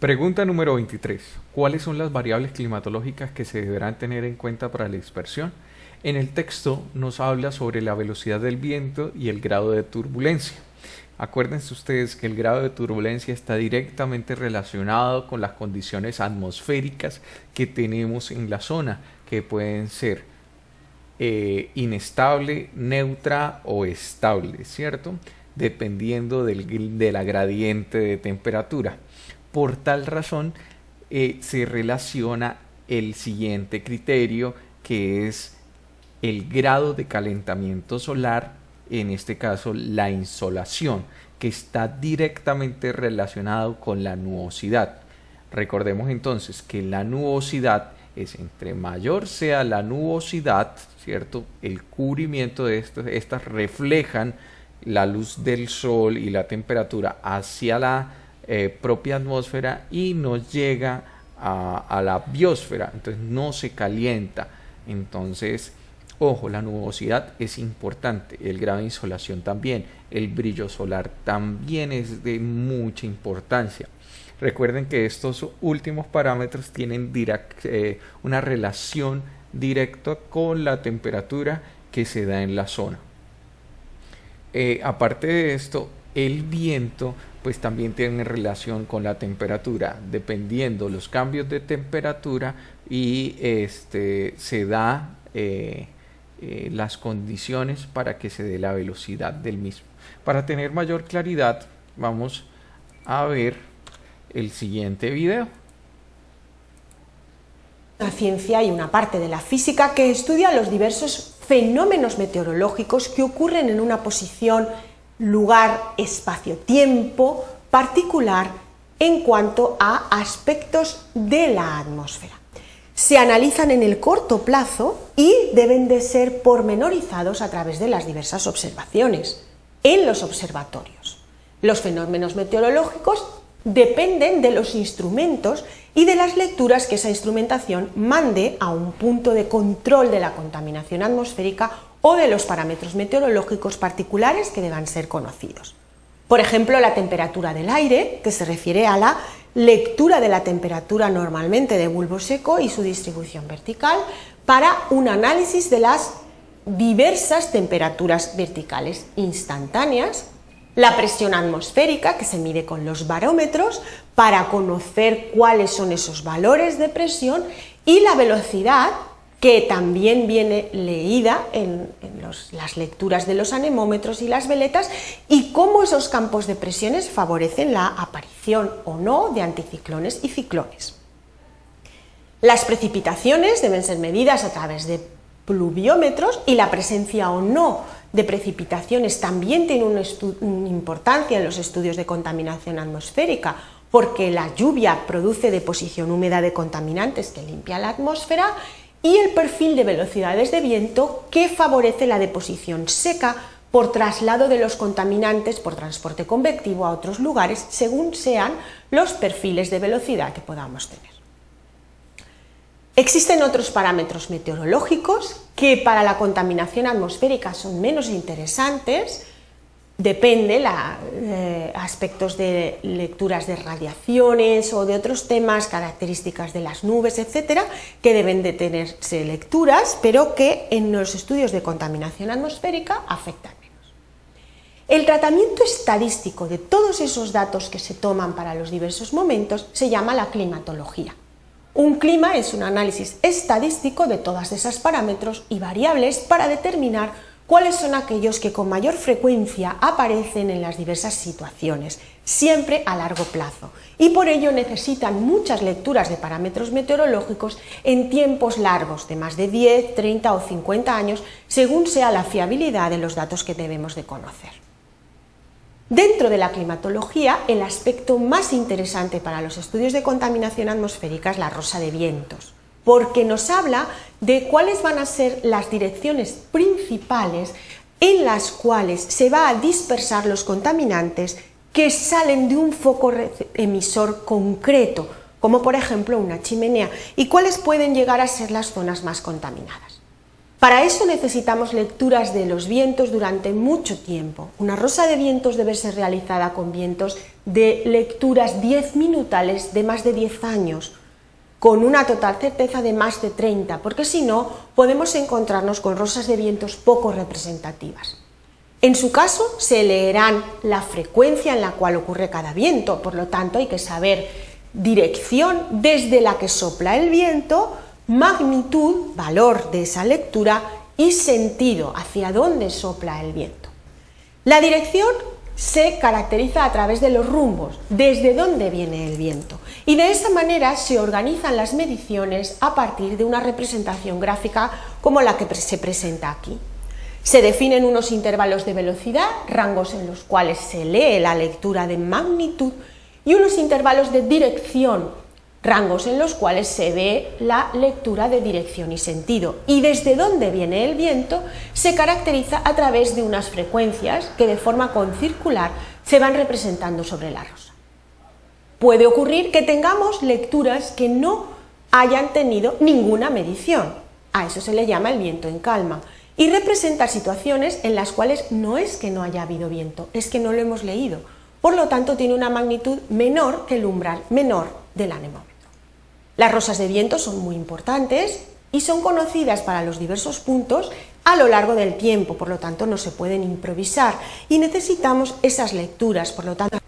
Pregunta número 23. ¿Cuáles son las variables climatológicas que se deberán tener en cuenta para la dispersión? En el texto nos habla sobre la velocidad del viento y el grado de turbulencia. Acuérdense ustedes que el grado de turbulencia está directamente relacionado con las condiciones atmosféricas que tenemos en la zona, que pueden ser inestable, neutra o estable, ¿cierto? Dependiendo de la gradiente de temperatura. Por tal razón, se relaciona el siguiente criterio, que es el grado de calentamiento solar, en este caso la insolación, que está directamente relacionado con la nubosidad. Recordemos entonces que la nubosidad es entre mayor sea la nubosidad, ¿cierto? El cubrimiento de estas reflejan la luz del sol y la temperatura hacia la propia atmósfera y nos llega a la biosfera, entonces no se calienta. Entonces, ojo, la nubosidad es importante, el grado de insolación también, el brillo solar también es de mucha importancia. Recuerden que estos últimos parámetros tienen una relación directa con la temperatura que se da en la zona. Aparte de esto, el viento pues también tiene relación con la temperatura, dependiendo los cambios de temperatura y se da las condiciones para que se dé la velocidad del mismo. Para tener mayor claridad vamos a ver el siguiente video. La ciencia y una parte de la física que estudia los diversos fenómenos meteorológicos que ocurren en una posición, lugar, espacio-tiempo particular en cuanto a aspectos de la atmósfera. Se analizan en el corto plazo y deben de ser pormenorizados a través de las diversas observaciones en los observatorios. Los fenómenos meteorológicos dependen de los instrumentos y de las lecturas que esa instrumentación mande a un punto de control de la contaminación atmosférica o de los parámetros meteorológicos particulares que deban ser conocidos. Por ejemplo, la temperatura del aire, que se refiere a la lectura de la temperatura normalmente de bulbo seco y su distribución vertical para un análisis de las diversas temperaturas verticales instantáneas, la presión atmosférica, que se mide con los barómetros para conocer cuáles son esos valores de presión, y la velocidad, que también viene leída en las lecturas de los anemómetros y las veletas, y cómo esos campos de presiones favorecen la aparición o no de anticiclones y ciclones. Las precipitaciones deben ser medidas a través de pluviómetros y la presencia o no de precipitaciones también tiene una importancia en los estudios de contaminación atmosférica, porque la lluvia produce deposición húmeda de contaminantes que limpia la atmósfera, y el perfil de velocidades de viento que favorece la deposición seca por traslado de los contaminantes por transporte convectivo a otros lugares según sean los perfiles de velocidad que podamos tener. Existen otros parámetros meteorológicos que para la contaminación atmosférica son menos interesantes, depende aspectos de lecturas de radiaciones o de otros temas, características de las nubes, etcétera, que deben de tenerse lecturas, pero que en los estudios de contaminación atmosférica afectan menos. El tratamiento estadístico de todos esos datos que se toman para los diversos momentos se llama la climatología. Un clima es un análisis estadístico de todos esos parámetros y variables para determinar cuáles son aquellos que con mayor frecuencia aparecen en las diversas situaciones, siempre a largo plazo, y por ello necesitan muchas lecturas de parámetros meteorológicos en tiempos largos, de más de 10, 30 o 50 años, según sea la fiabilidad de los datos que debemos de conocer. Dentro de la climatología, el aspecto más interesante para los estudios de contaminación atmosférica es la rosa de vientos, porque nos habla de cuáles van a ser las direcciones principales en las cuales se va a dispersar los contaminantes que salen de un foco emisor concreto, como por ejemplo una chimenea, y cuáles pueden llegar a ser las zonas más contaminadas. Para eso necesitamos lecturas de los vientos durante mucho tiempo. Una rosa de vientos debe ser realizada con vientos de lecturas 10 minutales de más de 10 años, con una total certeza de más de 30, porque si no, podemos encontrarnos con rosas de vientos poco representativas. En su caso, se leerán la frecuencia en la cual ocurre cada viento, por lo tanto hay que saber dirección desde la que sopla el viento, magnitud, valor de esa lectura y sentido, hacia dónde sopla el viento. La dirección se caracteriza a través de los rumbos, desde dónde viene el viento, y de esa manera se organizan las mediciones a partir de una representación gráfica como la que se presenta aquí. Se definen unos intervalos de velocidad, rangos en los cuales se lee la lectura de magnitud, y unos intervalos de dirección, rangos en los cuales se ve la lectura de dirección y sentido. Y desde dónde viene el viento se caracteriza a través de unas frecuencias que de forma concircular se van representando sobre la rosa. Puede ocurrir que tengamos lecturas que no hayan tenido ninguna medición. A eso se le llama el viento en calma. Y representa situaciones en las cuales no es que no haya habido viento, es que no lo hemos leído. Por lo tanto, tiene una magnitud menor que el umbral menor del anemómetro. Las rosas de viento son muy importantes y son conocidas para los diversos puntos a lo largo del tiempo, por lo tanto no se pueden improvisar y necesitamos esas lecturas, por lo tanto